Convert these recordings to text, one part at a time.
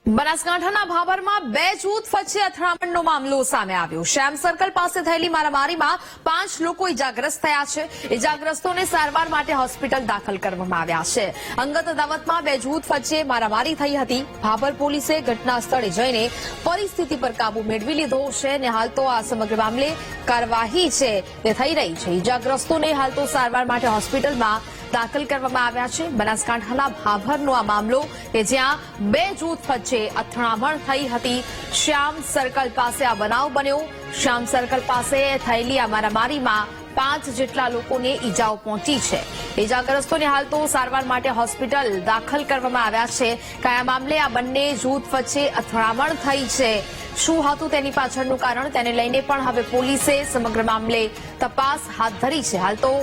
બનાસકાંઠાના ભાભરમાં બે જૂથ વચ્ચે અથડામણનો મામલો સામે આવ્યો। શ્યામ સર્કલ પાસે થયેલી મારામારીમાં 5 લોકો ઇજાગ્રસ્ત થયા છે। ઇજાગ્રસ્તોને સારવાર માટે હોસ્પિટલ દાખલ કરવામાં આવ્યા છે। અંગત અદાવતમાં બે જૂથ વચ્ચે મારામારી થઈ હતી। ભાભર પોલીસે ઘટના સ્થળે જઈને પરિસ્થિતિ પર કાબુ મેળવી લીધો છે અને હાલ તો આ સમગ્ર મામલે કાર્યવાહી છે તે થઈ રહી છે। ઇજાગ્રસ્તોને હાલ તો સારવાર માટે હોસ્પિટલમાં દાખલ કરવામાં આવ્યા છે। બનાસકાંઠાના ભાભરનો આ મામલો કે જ્યાં બે જૂથ વચ્ચે અથડામણ થઈ હતી। શ્યામ સર્કલ પાસે આ બનાવ બન્યો। શ્યામ સર્કલ પાસે થયેલી આ મારામારીમાં 5 જેટલા લોકોને ઈજાઓ પહોંચી છે। ઈજાગ્રસ્તોને હાલ તો સારવાર માટે હોસ્પિટલ દાખલ કરવામાં આવ્યા છે। કયા મામલે આ બંને જૂથ વચ્ચે અથડામણ થઈ છે, શું હતું તેની પાછળનું કારણ, તેને લઈને પણ હવે પોલીસે સમગ્ર મામલે તપાસ હાથ ધરી છે। હાલ તો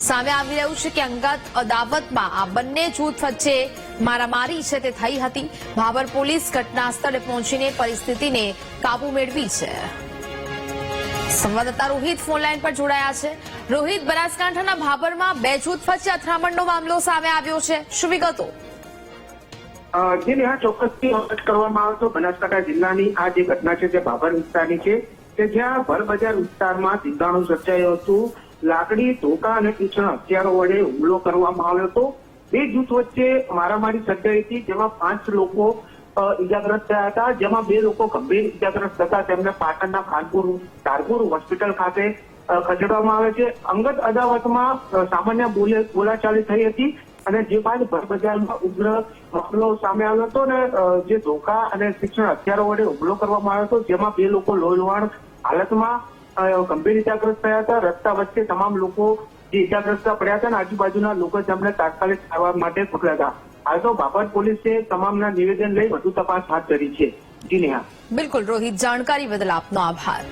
સામે આવી રહ્યું છે કે અંગત અદાવતમાં આ બંને જૂથ વચ્ચે મારામારી છે તે થઈ હતી। ભાભર પોલીસ ઘટના સ્થળે પહોંચીને પરિસ્થિતિને કાબુ મેળવી છે। સંવાદદાતા રોહિત ફોનલાઈન પર જોડાયા છે। રોહિત, બનાસકાંઠાના ભાભરમાં બે જૂથ વચ્ચે અથડામણનો મામલો સામે આવ્યો છે, શું વિગતો? જેને આ ચોક્કસથી નોંધ કરવામાં આવે તો બનાસકાંઠા જિલ્લાની આ જે ઘટના છે તે ભાભર વિસ્તારની છે કે જ્યાં ભરબજાર વિસ્તારમાં ધીંગાણું સર્જાયું હતું। લાકડી, ધોકા અને તીક્ષ્ણ હથિયારો વડે હુમલો કરવામાં આવ્યો હતો। બે જૂથ વચ્ચે મારામારી સર્જાઈ હતી, જેમાં 5 લોકો ઈજાગ્રસ્ત થયા હતા, જેમાં 2 લોકો ગંભીર ઈજાગ્રસ્ત હતા। તેમને પાટણના ધારપુર હોસ્પિટલ ખાતે ખસેડવામાં આવે છે। અંગત અદાવતમાં સામાન્ય બોલાચાલી થઈ હતી અને જે બાદ ભરબજારમાં ઉગ્ર મામલો સામે આવ્યો હતો અને જે ધોકા અને તીક્ષ્ણ હથિયારો વડે હુમલો કરવામાં આવ્યો હતો, જેમાં 2 લોકો લોહીલુહાણ હાલતમાં ગંભીર ઇજાગ્રસ્ત થયા હતા। રસ્તા વચ્ચે તમામ લોકો જે ઇજાગ્રસ્ત પડ્યા હતા અને આજુબાજુના લોકો તેમને તાત્કાલિક સારવાર માટે પકડ્યા હતા। હાલ તો ભાભર પોલીસે તમામના નિવેદન લઈ વધુ તપાસ હાથ ધરી છે। જી નેહા। બિલકુલ રોહિત, જાણકારી બદલ આપનો આભાર।